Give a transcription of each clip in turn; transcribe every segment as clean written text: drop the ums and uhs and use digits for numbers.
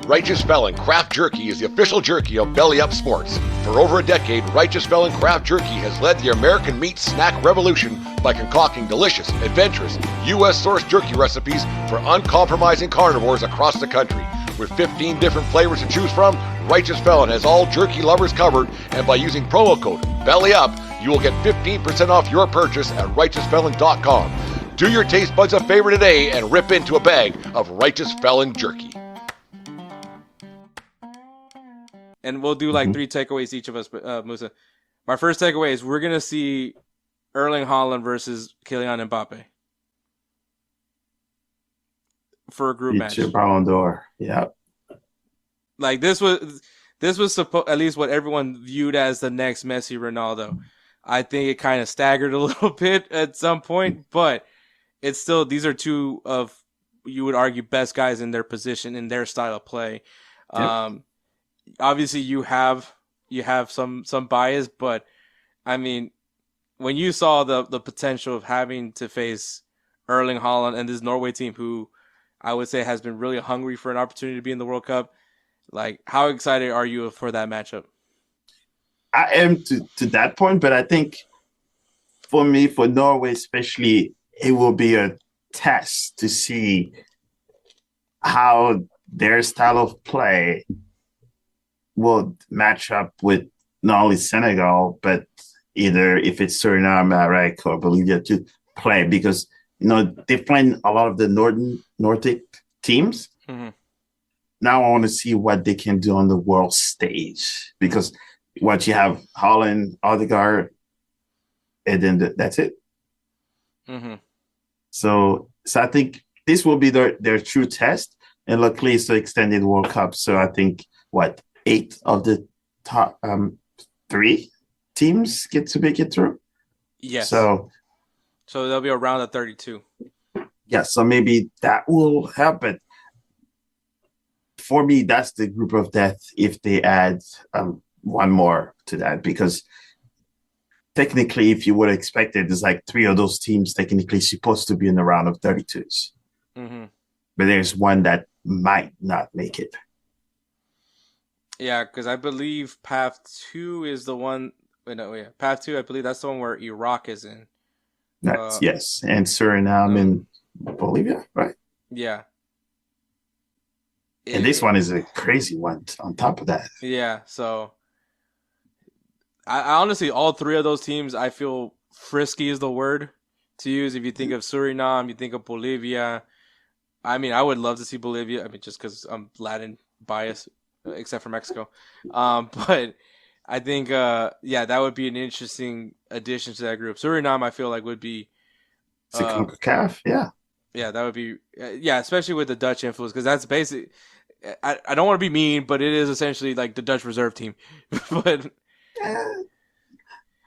Righteous Felon Craft Jerky is the official jerky of Belly Up Sports. For over a decade, Righteous Felon Craft Jerky has led the American meat snack revolution by concocting delicious, adventurous, U.S.-sourced jerky recipes for uncompromising carnivores across the country. With 15 different flavors to choose from, Righteous Felon has all jerky lovers covered, and by using promo code BELLYUP, you will get 15% off your purchase at righteousfelon.com. Do your taste buds a favor today and rip into a bag of Righteous Felon jerky. And we'll do like 3 takeaways each of us, Moussa. My first takeaway is we're going to see Erling Haaland versus Kylian Mbappé for a group match. Future Ballon d'Or. Yeah. Like this was at least what everyone viewed as the next Messi Ronaldo. I think it kind of staggered a little bit at some point, but it's still, these are two of, you would argue, best guys in their position, in their style of play. Yep. Obviously you have some bias, but I mean, when you saw the potential of having to face Erling Haaland and this Norway team, who I would say has been really hungry for an opportunity to be in the World Cup, like, how excited are you for that matchup? I am to that point, but I think for me, for Norway especially, it will be a test to see how their style of play will match up with not only Senegal, but either if it's Suriname, Iraq, or Bolivia to play, because they're playing a lot of the Nordic teams. Mm-hmm. Now I want to see what they can do on the world stage, because what you have Haaland, Odegaard, and then that's it. Mm-hmm. So I think this will be their true test, and luckily it's the extended World Cup. So I think 8 of the top 3 teams get to make it through. Yes. So there'll be a round of 32. Yeah. So maybe that will help. But for me, that's the group of death if they add one more to that, because technically, if you would expect it, there's like 3 of those teams technically supposed to be in the round of 32s. Mm-hmm. But there's one that might not make it. Yeah, because I believe Path 2 is the one. Path 2, I believe that's the one where Iraq is in. That's yes, and Suriname and Bolivia, right? Yeah. And this one is a crazy one on top of that. Yeah, so I honestly, all 3 of those teams, I feel frisky is the word to use. If you think of Suriname, you think of Bolivia. I mean, I would love to see Bolivia. I mean, just because I'm Latin biased, except for Mexico. But I think, that would be an interesting addition to that group. Suriname, I feel like, would be CONCACAF, yeah. Yeah, that would be, especially with the Dutch influence, because that's basic. I don't want to be mean, but it is essentially like the Dutch reserve team. But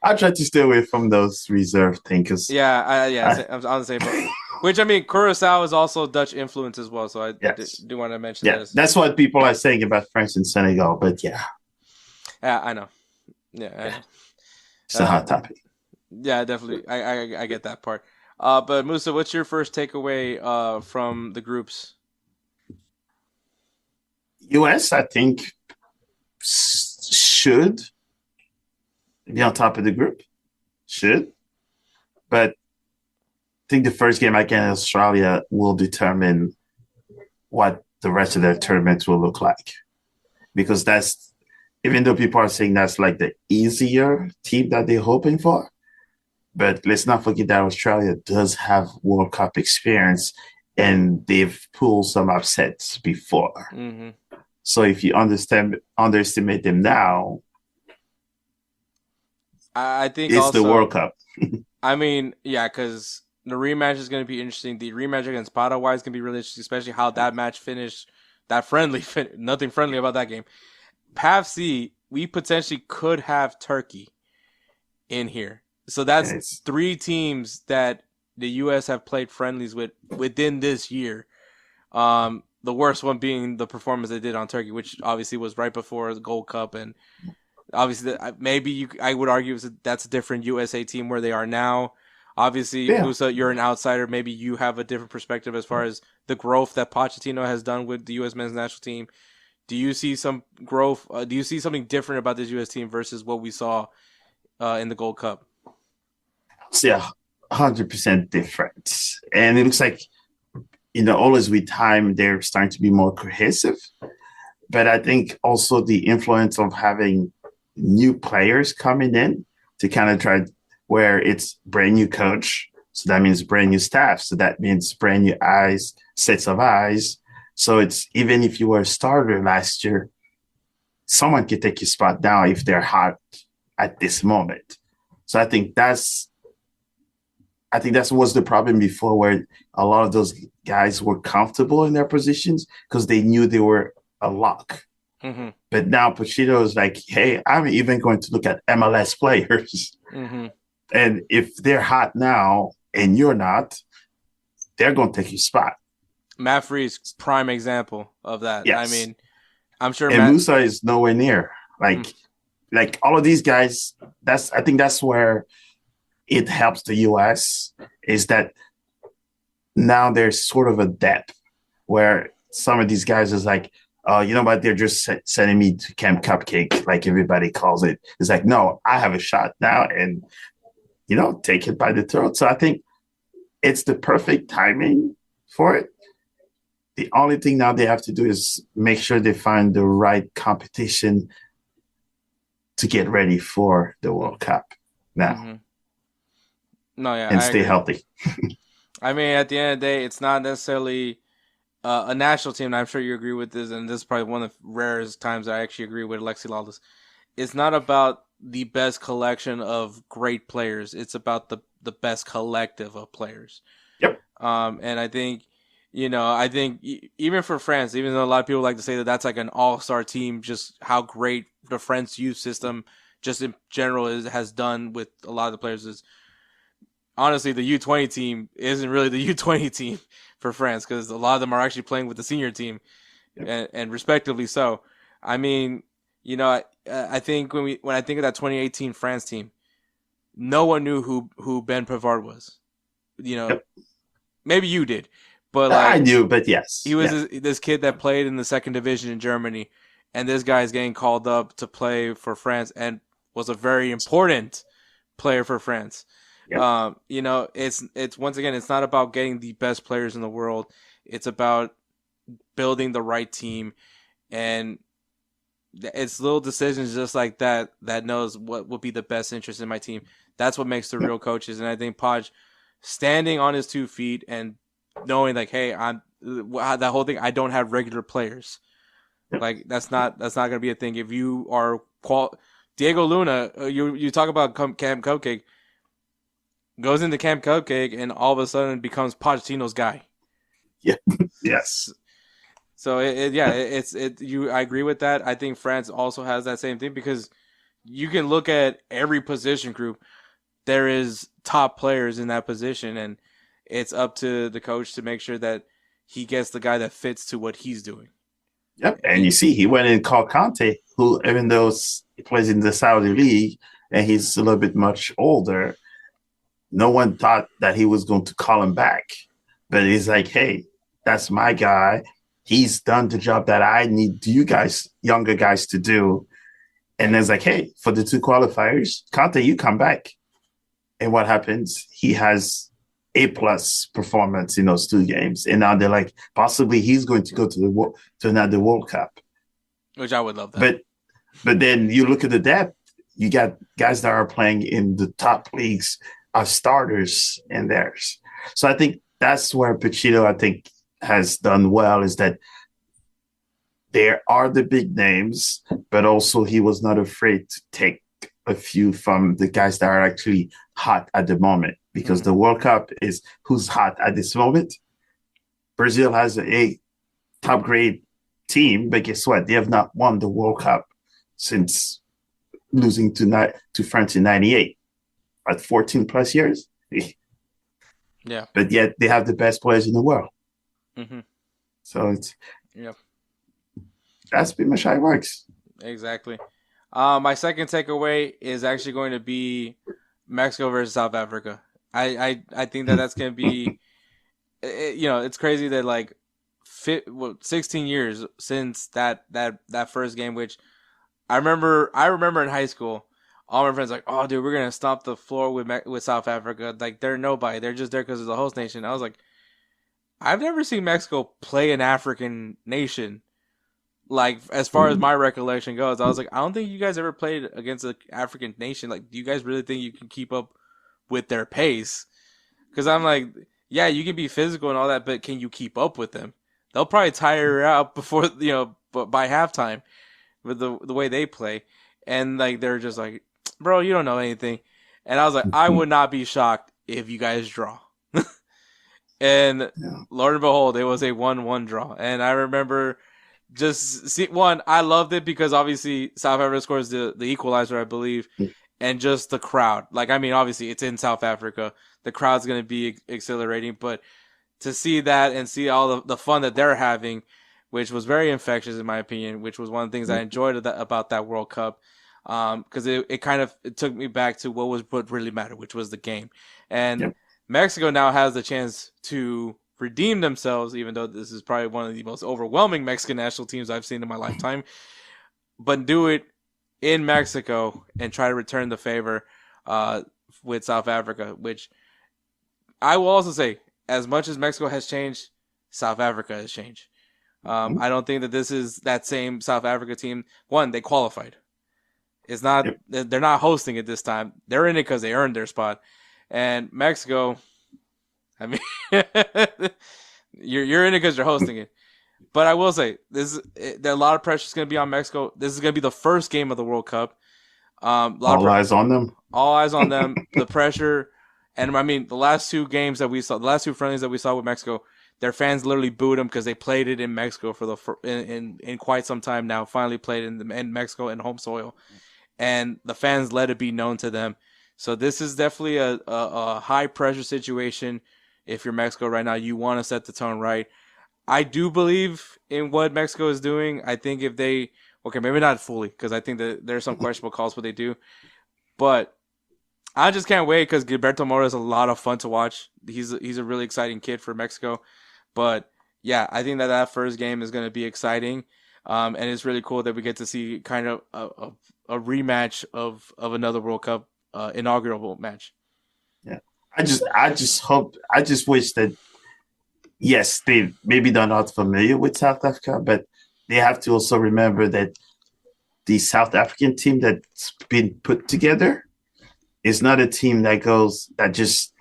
I try to stay away from those reserve things. I'm on the same boat. Which, I mean, Curacao is also Dutch influence as well, so I do want to mention that. That's what people are saying about France and Senegal, but yeah. Yeah, I know. Yeah. It's a hot topic. Yeah, definitely. I get that part. But Moussa, what's your first takeaway from the groups? US, I think, should be on top of the group. Should. But I think the first game against Australia will determine what the rest of their tournaments will look like. Because that's, even though people are saying that's like the easier team that they're hoping for, but let's not forget that Australia does have World Cup experience and they've pulled some upsets before. Mm-hmm. So if you underestimate them now, I think it's also, the World Cup. I mean, yeah, because the rematch is going to be interesting. The rematch against Paraguay is going to be really interesting, especially how that match finished. That friendly, nothing friendly about that game. Path C, we potentially could have Turkey in here. So that's 3 teams that the U.S. have played friendlies with within this year. The worst one being the performance they did on Turkey, which obviously was right before the Gold Cup. And obviously, I would argue that's a different USA team where they are now. Obviously, Moussa, you're an outsider. Maybe you have a different perspective as far as the growth that Pochettino has done with the U.S. men's national team. Do you see some growth? Do you see something different about this U.S. team versus what we saw in the Gold Cup? Yeah, 100% different. And it looks like, always with time, they're starting to be more cohesive. But I think also the influence of having new players coming in to kind of try where it's brand new coach. So that means brand new staff. So that means brand new eyes, sets of eyes. So it's even if you were a starter last year, someone can take your spot now if they're hot at this moment. So I think that was the problem before, where a lot of those guys were comfortable in their positions because they knew they were a lock. Mm-hmm. But now Pochettino is like, hey, I'm even going to look at MLS players. Mm-hmm. And if they're hot now and you're not, they're going to take your spot. Matt Freese, prime example of that. Yes. I mean, I'm sure and Moussa is nowhere near. Like all of these guys, I think that's where it helps the US, is that now there's sort of a depth where some of these guys is like, oh, you know what? They're just sending me to Camp Cupcake, like everybody calls it. It's like, no, I have a shot now and, take it by the throat. So I think it's the perfect timing for it. The only thing now they have to do is make sure they find the right competition to get ready for the World Cup now. Mm-hmm. No, yeah, and stay healthy. I mean, at the end of the day, it's not necessarily a national team. And I'm sure you agree with this, and this is probably one of the rarest times I actually agree with Alexi Lawless. It's not about the best collection of great players. It's about the best collective of players. Yep. And I think, even for France, even though a lot of people like to say that that's like an all-star team, just how great the French youth system just in general has done with a lot of the players is, honestly, the U20 team isn't really the U20 team for France, because a lot of them are actually playing with the senior team, and respectively so. I mean, I think when I think of that 2018 France team, no one knew who Ben Pavard was. Maybe you did, but I knew, but yes, he was this kid that played in the second division in Germany, and this guy's getting called up to play for France and was a very important player for France. Yep. It's once again, it's not about getting the best players in the world. It's about building the right team, and it's little decisions just like that knows what would be the best interest in my team. That's what makes the real coaches. And I think Podge standing on his 2 feet and knowing like, hey, that whole thing, I don't have regular players. Like that's not going to be a thing. If you are Diego Luna, you talk about Camp Cupcake, goes into Camp Cupcake and all of a sudden becomes Pochettino's guy. Yeah. Yes. So I agree with that. I think France also has that same thing, because you can look at every position group. There is top players in that position, and it's up to the coach to make sure that he gets the guy that fits to what he's doing. Yep. And you see, he went and called Conte, who, even though he plays in the Saudi league and he's a little bit much older, no one thought that he was going to call him back. But he's like, hey, that's my guy. He's done the job that I need you guys, younger guys, to do. And it's like, hey, for the 2 qualifiers, Conte, you come back. And what happens? He has A+ performance in those 2 games. And now they're like, possibly he's going to go to another World Cup. Which I would love that. But then you look at the depth, you got guys that are playing in the top leagues are starters in theirs. So I think that's where Pochettino, has done well, is that there are the big names, but also he was not afraid to take a few from the guys that are actually hot at the moment, because the World Cup is who's hot at this moment. Brazil has a top grade team, but guess what? They have not won the World Cup since losing to France in 98. At 14 plus years. Yeah. But yet they have the best players in the world. Mm-hmm. So that's pretty much how it works. Exactly. My second takeaway is actually going to be Mexico versus South Africa. I think that's going to be, it's crazy that like 16 years since that first game, which I remember in high school, all my friends like, oh, dude, we're going to stomp the floor with South Africa. Like, they're nobody. They're just there because it's a host nation. I was like, I've never seen Mexico play an African nation. Like, as far as my recollection goes, I was like, I don't think you guys ever played against an African nation. Like, do you guys really think you can keep up with their pace? Because I'm like, yeah, you can be physical and all that, but can you keep up with them? They'll probably tire out before, by halftime with the way they play. And, like, they're just like, bro, you don't know anything. And I was like, I would not be shocked if you guys draw. And Lord and behold, it was a 1-1 draw. And I remember I loved it because obviously South Africa scores the equalizer, I believe, and just the crowd. Like, I mean, obviously it's in South Africa. The crowd's going to be exhilarating, but to see that and see all the fun that they're having, which was very infectious in my opinion, which was one of the things I enjoyed about that World Cup. Because it took me back to what really mattered, which was the game. And Mexico now has the chance to redeem themselves, even though this is probably one of the most overwhelming Mexican national teams I've seen in my lifetime, but do it in Mexico and try to return the favor with South Africa, which I will also say, as much as Mexico has changed, South Africa has changed. I don't think that this is that same South Africa team. One, they qualified. It's not. They're not hosting it this time. They're in it because they earned their spot. And Mexico, I mean, you're in it because you're hosting it. But I will say, a lot of pressure is going to be on Mexico. This is going to be the first game of the World Cup. All eyes on them. All eyes on them. The pressure, and I mean, the last two friendlies that we saw with Mexico, their fans literally booed them because they played it in Mexico in quite some time now. Finally played in Mexico in home soil, and the fans let it be known to them. So this is definitely a high pressure situation. If you're Mexico right now, you want to set the tone right. I do believe in what Mexico is doing. I think if they, maybe not fully, because I think that there's some questionable calls what they do. But I just can't wait because Gilberto Mora is a lot of fun to watch. He's a really exciting kid for Mexico. But yeah, I think that first game is going to be exciting. And it's really cool that we get to see kind of a rematch of another World Cup inaugural match. Yeah. I just wish that, yes, they're not familiar with South Africa, but they have to also remember that the South African team that's been put together is not a team that just,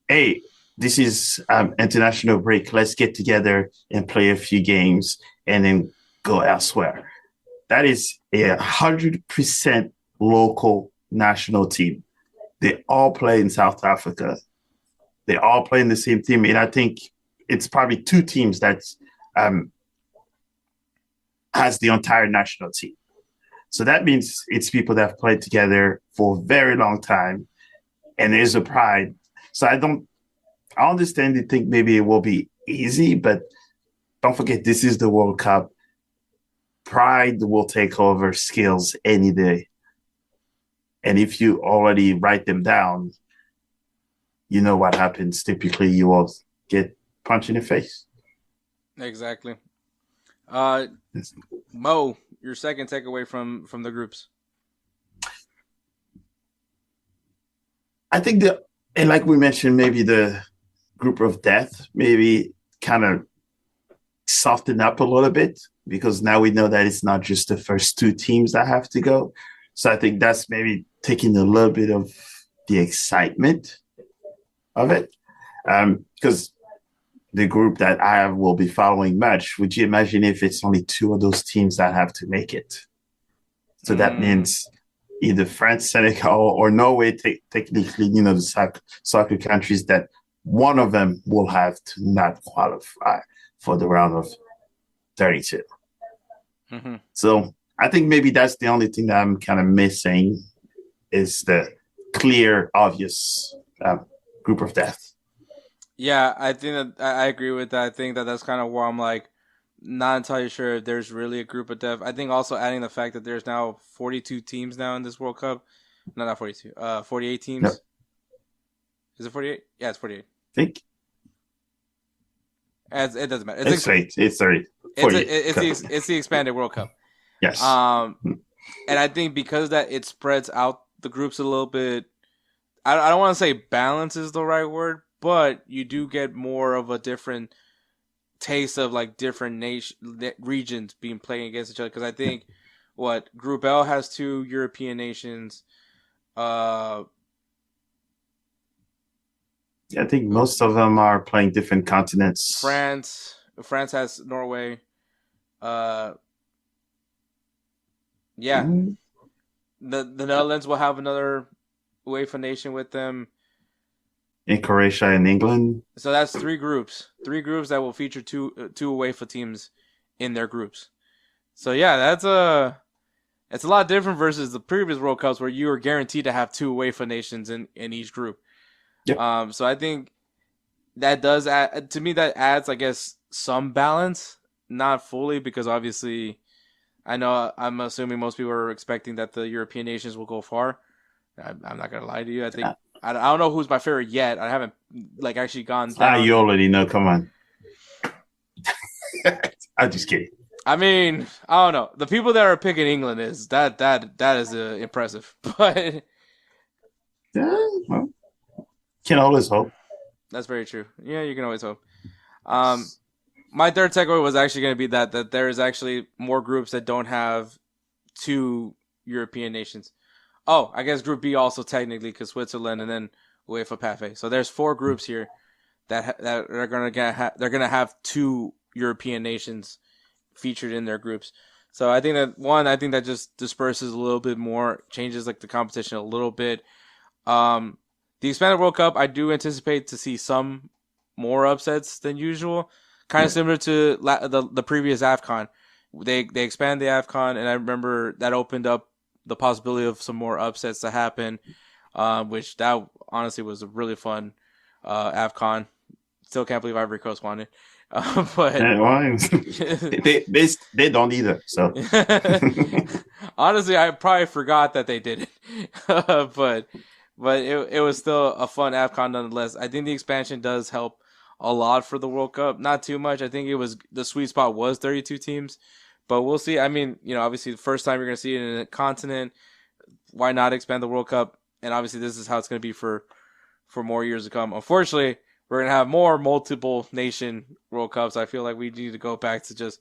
hey, this is international break. Let's get together and play a few games and then go elsewhere. That is 100% local national team. They all play in South Africa. They all play in the same team. And I think it's probably two teams that has the entire national team. So that means it's people that have played together for a very long time. And there's a pride. So I understand they think maybe it will be easy, but don't forget, this is the World Cup. Pride will take over skills any day. And if you already write them down, you know what happens. Typically, you will get punched in the face. Exactly. Mo, your second takeaway from the groups. I think and like we mentioned, maybe the group of death maybe kind of soften up a little bit because now we know that it's not just the first two teams that have to go. So I think that's maybe taking a little bit of the excitement of it. Because the group that I will be following much, would you imagine if it's only two of those teams that have to make it? So that means either France, Senegal, or Norway, technically, the soccer countries, that one of them will have to not qualify for the round of 32. Mm-hmm. So I think maybe that's the only thing that I'm kind of missing is the clear, obvious group of death. Yeah, I think that I agree with that. I think that that's kind of where I'm like not entirely sure if there's really a group of death. I think also adding the fact that there's now 42 teams now in this World Cup. No, not 42. 48 teams. Yep. Is it 48? Yeah, it's 48. I think. It doesn't matter. It's late. It's 30. It's the expanded World Cup. Yes. And I think because of that, it spreads out the groups a little bit. I don't want to say balance is the right word, but you do get more of a different taste of like different regions being playing against each other. Because I think Group L has 2 European nations. I think most of them are playing different continents. France has Norway. The Netherlands will have another UEFA nation with them. In Croatia and England. So that's 3 groups. 3 groups that will feature two UEFA teams in their groups. So yeah, that's it's a lot different versus the previous World Cups where you were guaranteed to have 2 UEFA nations in each group. Yep. So I think that does add, to me, that adds, I guess, some balance. Not fully, because obviously I'm assuming most people are expecting that the European nations will go far. I'm not going to lie to you. I think I don't know who's my favorite yet. I haven't actually gone down. You already know. Come on. I'm just kidding. I mean, I don't know. The people that are picking England is that is impressive. But well, can always hope. That's very true. Yeah, you can always hope. My third takeaway was actually going to be that there is actually more groups that don't have 2 European nations. Oh, I guess Group B also technically, because Switzerland and then UEFA PAFE. So there's 4 groups here that are going to have 2 European nations featured in their groups. So I think that just disperses a little bit more, changes like the competition a little bit. The expanded World Cup, I do anticipate to see some more upsets than usual. Kind of similar to the previous AFCON. They expanded the AFCON, and I remember that opened up the possibility of some more upsets to happen, which that honestly was a really fun AFCON. Still can't believe Ivory Coast won it. But they don't either. So honestly, I probably forgot that they did it. but it was still a fun AFCON nonetheless. I think the expansion does help a lot for the World Cup. Not too much. I think the sweet spot was 32 teams, but we'll see. I mean, obviously the first time you're going to see it in a continent, why not expand the World Cup? And obviously this is how it's going to be for more years to come. Unfortunately, we're going to have more multiple nation World Cups. I feel like we need to go back to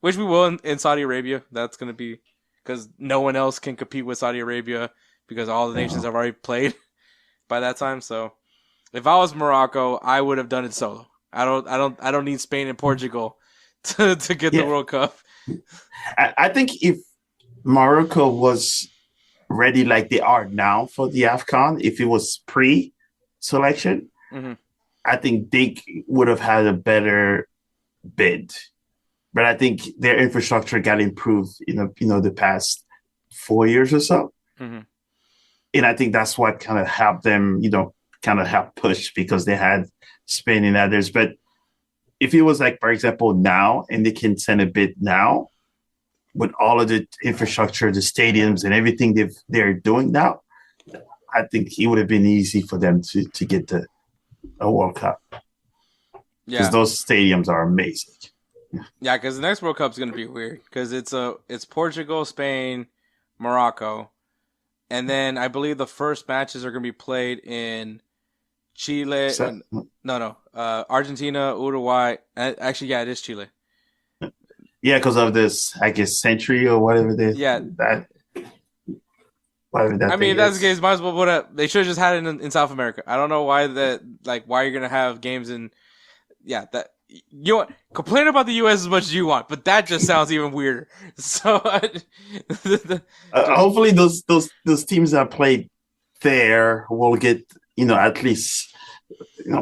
which we will in Saudi Arabia. That's going to be because no one else can compete with Saudi Arabia because all the nations have already played by that time. So if I was Morocco, I would have done it solo. I don't need Spain and Portugal to get the World Cup. I think if Morocco was ready like they are now for the AFCON, if it was pre-selection, I think they would have had a better bid. But I think their infrastructure got improved in the past 4 years or so. And I think that's what kind of helped them, kind of help push because they had Spain and others. But if it was like, for example, now, and they can send a bid now with all of the infrastructure, the stadiums and everything they're doing now, I think it would have been easy for them to get a World Cup. Because those stadiums are amazing. Yeah, because the next World Cup is going to be weird because it's Portugal, Spain, Morocco, and then I believe the first matches are going to be played in Chile. Argentina, Uruguay. Actually, it is Chile. Yeah, because of this, I guess, century or whatever it is. Yeah. Whatever that I mean, if that's the is. case, might as well put it. They should have just had it in South America. I don't know why why you're going to have games in. Yeah, that. You want, complain about the U.S. as much as you want, but that just sounds even weirder. So, hopefully, those teams that played there will get at least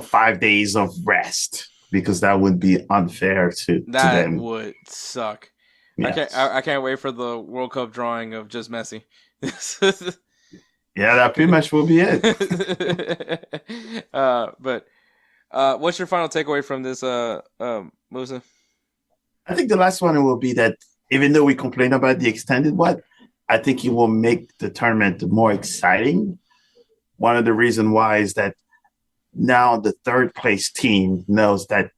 5 days of rest because that would be unfair to them. That would suck. Yes. I can't wait for the World Cup drawing of just Messi. Yeah, that pretty much will be it. But. What's your final takeaway from this, Moussa? I think the last one will be that even though we complain about the extended one, I think it will make the tournament more exciting. One of the reasons why is that now the third place team knows that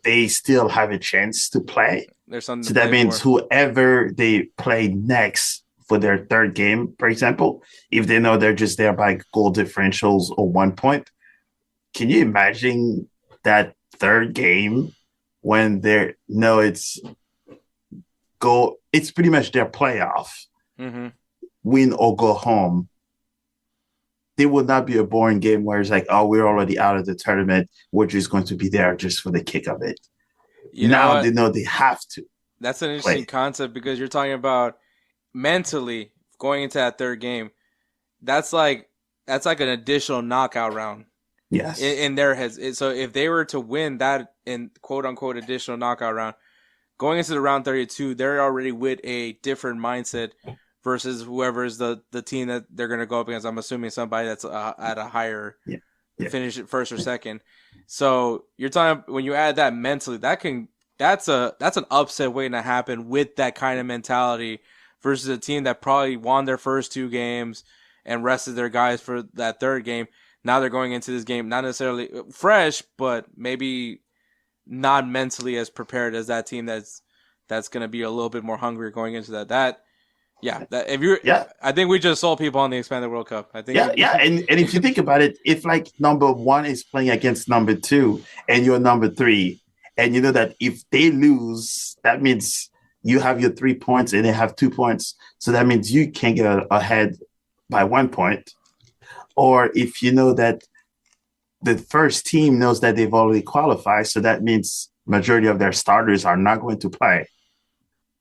they still have a chance to play. There's something So to that play means for. whoever they play next for their third game, for example, if they know they're just there by goal differentials or 1 point, can you imagine that third game when they're no, it's pretty much their playoff, win or go home. It would not be a boring game where it's like, oh, we're already out of the tournament. We're just going to be there just for the kick of it. You know Now what? they know they have to. That's an interesting concept because you're talking about mentally going into that third game. That's like an additional knockout round. Yes. In their heads. So if they were to win that in quote unquote additional knockout round, going into the round 32, they're already with a different mindset versus whoever's the team that they're going to go up against. I'm assuming somebody that's at a higher finish at first or second. So you're talking when you add that mentally, that's an upset waiting to happen with that kind of mentality versus a team that probably won their first 2 games and rested their guys for that third game. Now they're going into this game not necessarily fresh, but maybe not mentally as prepared as that team that's going to be a little bit more hungry going into that. I think we just sold people on the expanded World Cup. I think. And if you think about it, if like number 1 is playing against number 2 and you're number 3, and you know that if they lose, that means you have your 3 points and they have 2 points. So that means you can get ahead by 1 point. Or if you know that the first team knows that they've already qualified, so that means majority of their starters are not going to play.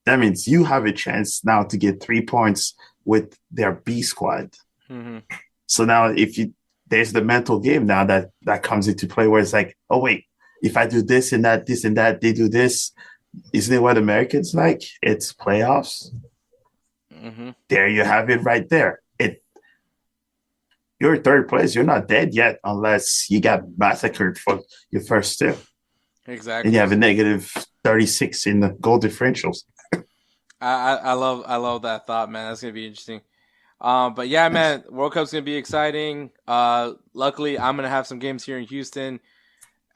That means you have a chance now to get 3 points with their B squad. So now there's the mental game now that comes into play where it's like, oh, wait, if I do this and that, they do this. Isn't it what Americans like? It's playoffs. There you have it right there. You're third place. You're not dead yet unless you got massacred for your first 2. Exactly. And you have a negative 36 in the goal differentials. I love that thought, man. That's gonna be interesting. But yeah, man, World Cup's gonna be exciting. Luckily, I'm gonna have some games here in Houston.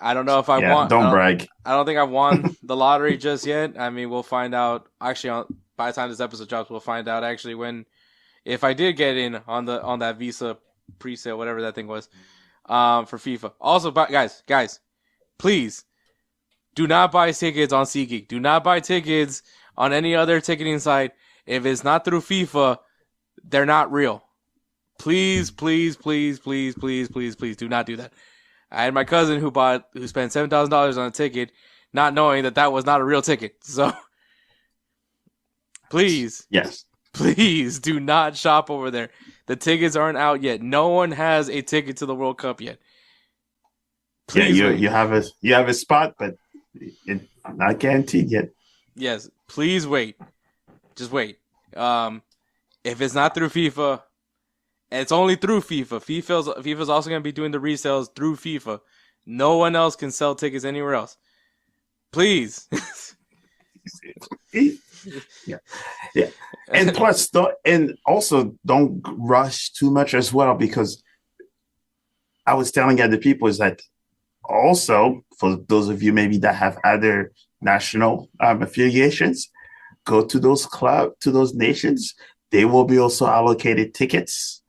I don't know if I won. Don't brag. I don't think I've won the lottery just yet. I mean, we'll find out. Actually, by the time this episode drops, we'll find out actually if I did get in on that Visa pre-sale, whatever that thing was, for FIFA. Also, guys, please do not buy tickets on SeatGeek. Do not buy tickets on any other ticketing site. If it's not through FIFA, they're not real. Please, please, please, please, please, please, please do not do that. I had my cousin who spent $7,000 on a ticket, not knowing that was not a real ticket. So, please, please do not shop over there. The tickets aren't out yet. No one has a ticket to the World Cup yet. Please you have a spot, but it's not guaranteed yet. Yes, please wait. Just wait. If it's not through FIFA, it's only through FIFA. FIFA's also going to be doing the resales through FIFA. No one else can sell tickets anywhere else. Please. Yeah. And plus, don't rush too much as well, because I was telling other people is that also for those of you maybe that have other national affiliations, go to those nations. They will be also allocated tickets.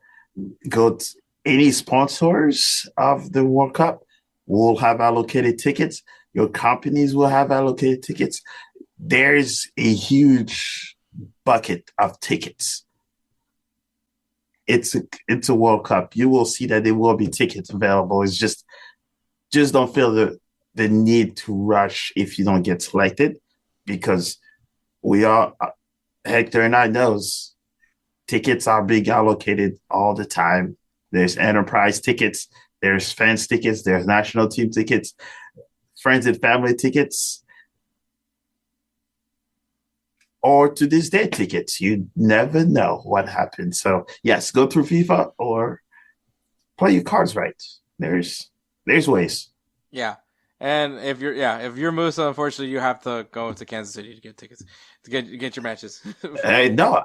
Go to any sponsors of the World Cup will have allocated tickets. Your companies will have allocated tickets. There's a huge bucket of tickets. It's a World Cup. You will see that there will be tickets available. It's just don't feel the need to rush if you don't get selected, because Hector and I knows tickets are being allocated all the time. There's enterprise tickets, there's fans tickets, there's national team tickets, friends and family tickets, or to this day tickets. You never know what happens. So yes, go through FIFA or play your cards right. There's ways. Yeah. And if you're Moussa, unfortunately, you have to go to Kansas City to get tickets to get your matches. No,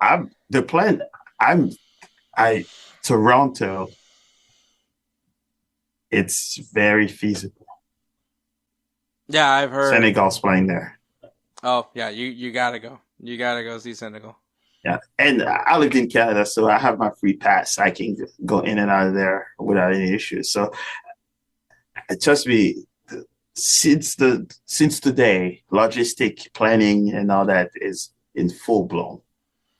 Toronto. It's very feasible. Yeah, I've heard. Senegal's playing there. Oh, yeah, you gotta go. You gotta go see Senegal. Yeah, and I lived in Canada, so I have my free pass. I can go in and out of there without any issues. So trust me, since today, logistic planning and all that is in full blown.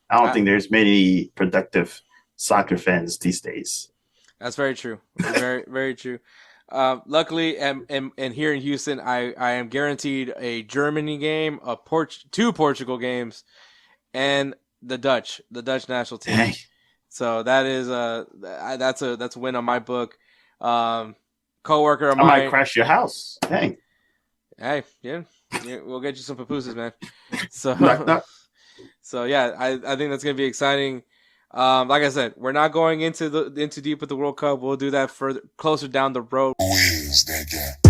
I don't think there's many productive soccer fans these days. That's very true. Very, very true. Luckily, and here in Houston, I am guaranteed a Germany game, two Portugal games, and the Dutch national team. Dang. So that is that's a win on my book. Coworker of I mine might crash your house. Dang. Hey, yeah, we'll get you some pupusas, man. So, so yeah, I think that's gonna be exciting. Like I said, we're not going into deep with the World Cup. We'll do that further closer down the road. Who is that guy?